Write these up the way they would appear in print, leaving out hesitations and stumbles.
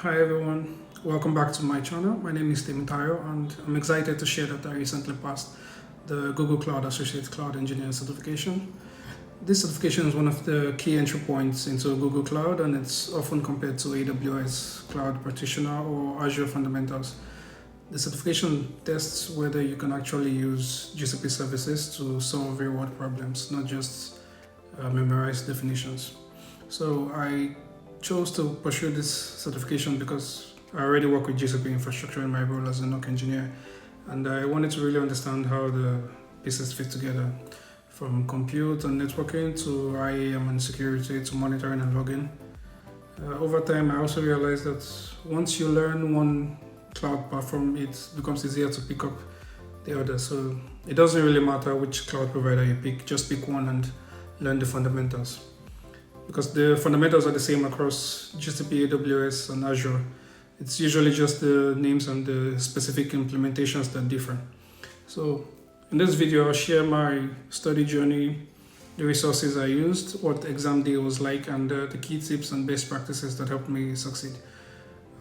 Hi everyone, welcome back to my channel. My name is Timothy and I'm excited to share that I recently passed the Google Cloud Associate Cloud Engineer certification. This certification is one of the key entry points into Google Cloud and it's often compared to AWS Cloud Practitioner or Azure Fundamentals. The certification tests whether you can actually use GCP services to solve real world problems, not just memorize definitions. So I chose to pursue this certification because I already work with GCP infrastructure in my role as a NOC engineer, and I wanted to really understand how the pieces fit together, from compute and networking to IAM and security to monitoring and logging. Over time, I also realized that once you learn one cloud platform, it becomes easier to pick up the other. So it doesn't really matter which cloud provider you pick, just pick one and learn the fundamentals, because the fundamentals are the same across GCP, AWS, and Azure. It's usually just the names and the specific implementations that differ. So in this video, I'll share my study journey, the resources I used, what exam day was like, and the key tips and best practices that helped me succeed.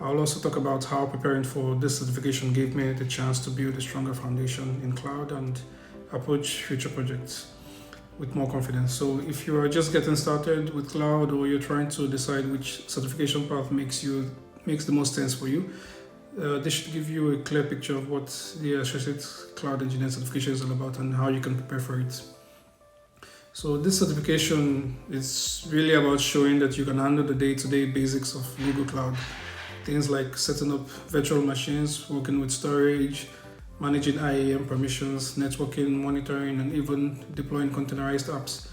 I'll also talk about how preparing for this certification gave me the chance to build a stronger foundation in cloud and approach future projects with more confidence. So if you are just getting started with cloud or you're trying to decide which certification path makes the most sense for you, this should give you a clear picture of what the Associate Cloud Engineer certification is all about and how you can prepare for it. So this certification is really about showing that you can handle the day-to-day basics of Google Cloud. Things like setting up virtual machines, working with storage, managing IAM permissions, networking, monitoring, and even deploying containerized apps.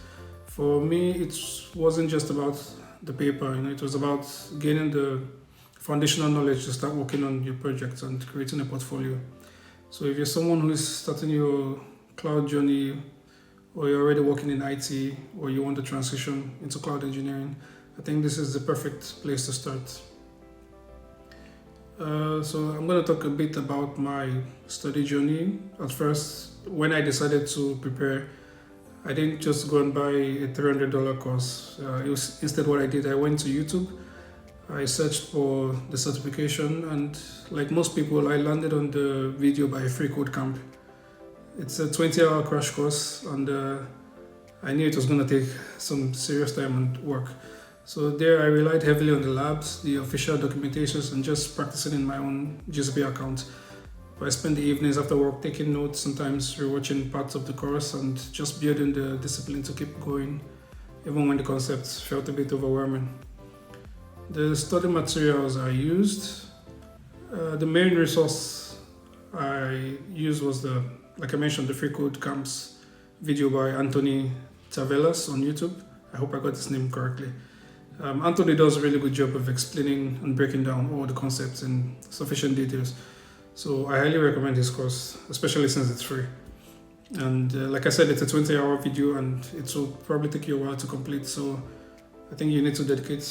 For me, it wasn't just about the paper, it was about gaining the foundational knowledge to start working on your projects and creating a portfolio. So if you're someone who is starting your cloud journey, or you're already working in IT, or you want to transition into cloud engineering, I think this is the perfect place to start. So I'm going to talk a bit about my study journey. At first, when I decided to prepare, I didn't just go and buy a $300 course. It was instead what I did. I went to YouTube. I searched for the certification, and like most people, I landed on the video by FreeCodeCamp. It's a 20-hour crash course, and I knew it was going to take some serious time and work. So there I relied heavily on the labs, the official documentations, and just practicing in my own GCP account. I spent the evenings after work taking notes, sometimes rewatching parts of the course, and just building the discipline to keep going, even when the concepts felt a bit overwhelming. The study materials I used, the main resource I used was like I mentioned, the FreeCodeCamp's video by Anthony Taveras on YouTube. I hope I got his name correctly. Anthony does a really good job of explaining and breaking down all the concepts in sufficient details. So I highly recommend his course, especially since it's free. And like I said, it's a 20-hour video and it will probably take you a while to complete. So I think you need to dedicate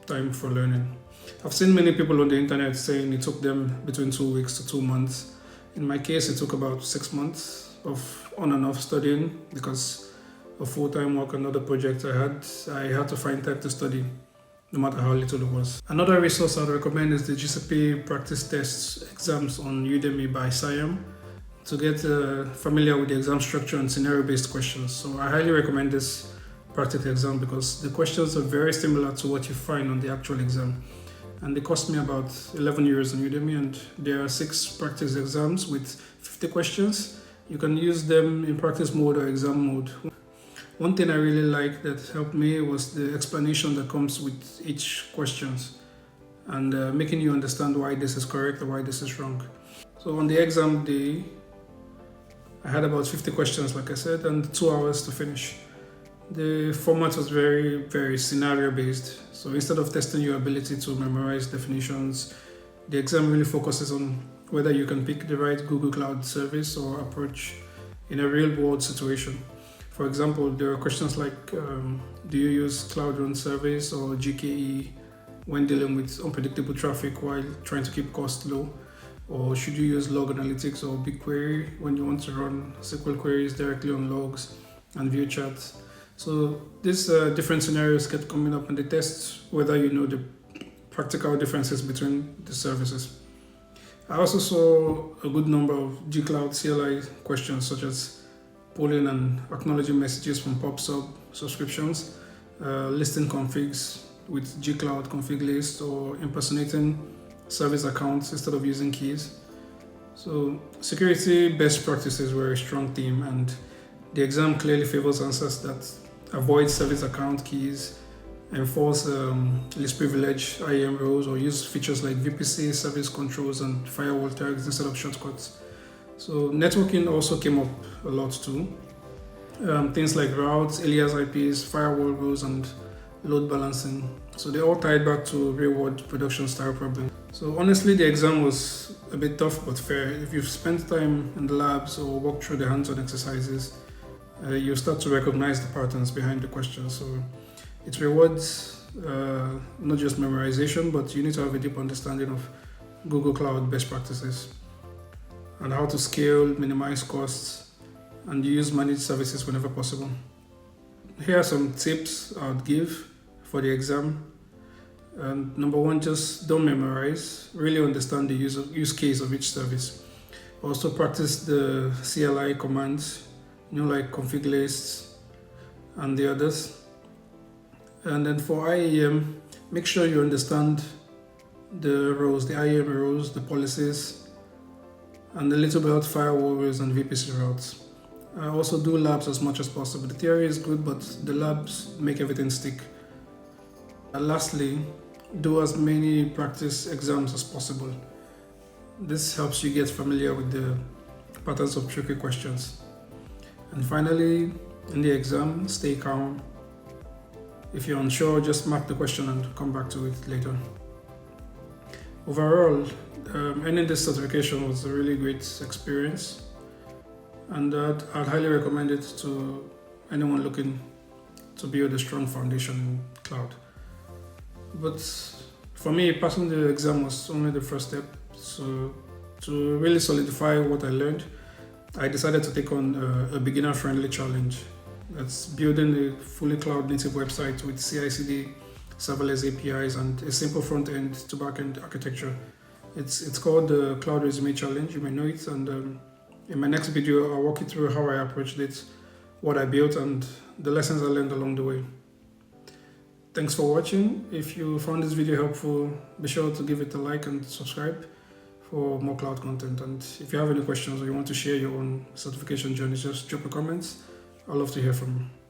time for learning. I've seen many people on the internet saying it took them between 2 weeks to 2 months. In my case, it took about 6 months of on and off studying because of full-time work and other projects I had to find time to study, no matter how little it was. Another resource I'd recommend is the GCP practice tests exams on Udemy by SIAM to get familiar with the exam structure and scenario-based questions. So I highly recommend this practice exam because the questions are very similar to what you find on the actual exam. And they cost me about 11 euros on Udemy, and there are 6 practice exams with 50 questions. You can use them in practice mode or exam mode. One thing I really liked that helped me was the explanation that comes with each questions and making you understand why this is correct or why this is wrong. So on the exam day, I had about 50 questions, like I said, and 2 hours to finish. The format was very, very scenario based. So instead of testing your ability to memorize definitions, the exam really focuses on whether you can pick the right Google Cloud service or approach in a real world situation. For example, there are questions like, do you use Cloud Run Service or GKE when dealing with unpredictable traffic while trying to keep costs low? Or should you use Log Analytics or BigQuery when you want to run SQL queries directly on logs and view charts? So these different scenarios kept coming up in the tests, whether you know the practical differences between the services. I also saw a good number of gCloud CLI questions, such as pulling and acknowledging messages from PubSub subscriptions, listing configs with gCloud config list, or impersonating service accounts instead of using keys. So security best practices were a strong theme, and the exam clearly favors answers that avoid service account keys, enforce least privilege IAM rules, or use features like VPC, service controls, and firewall tags instead of shortcuts. So networking also came up a lot too. Things like routes, alias IPs, firewall rules, and load balancing. So they all tied back to real-world production style problems. So honestly, the exam was a bit tough but fair. If you've spent time in the labs or walked through the hands-on exercises, you start to recognize the patterns behind the questions. So it rewards not just memorization, but you need to have a deep understanding of Google Cloud best practices and how to scale, minimize costs, and use managed services whenever possible. Here are some tips I would give for the exam. And number one, just don't memorize. Really understand the use case of each service. Also practice the CLI commands, like config lists and the others. And then for IAM, make sure you understand the roles, the IAM roles, the policies, and a little bit about firewall rules and VPC routes. Also do labs as much as possible. The theory is good, but the labs make everything stick. And lastly, do as many practice exams as possible. This helps you get familiar with the patterns of tricky questions. And finally, in the exam, stay calm. If you're unsure, just mark the question and come back to it later. Overall, earning this certification was a really great experience, and I'd highly recommend it to anyone looking to build a strong foundation in cloud. But for me, passing the exam was only the first step. So to really solidify what I learned, I decided to take on a beginner-friendly challenge. That's building a fully cloud-native website with CI/CD, serverless APIs, and a simple front-end to back-end architecture. It's called the Cloud Resume Challenge. You may know it. And in my next video, I'll walk you through how I approached it, what I built, and the lessons I learned along the way. Thanks for watching. If you found this video helpful, be sure to give it a like and subscribe for more cloud content. And if you have any questions or you want to share your own certification journey, just drop a comment. I'd love to hear from you.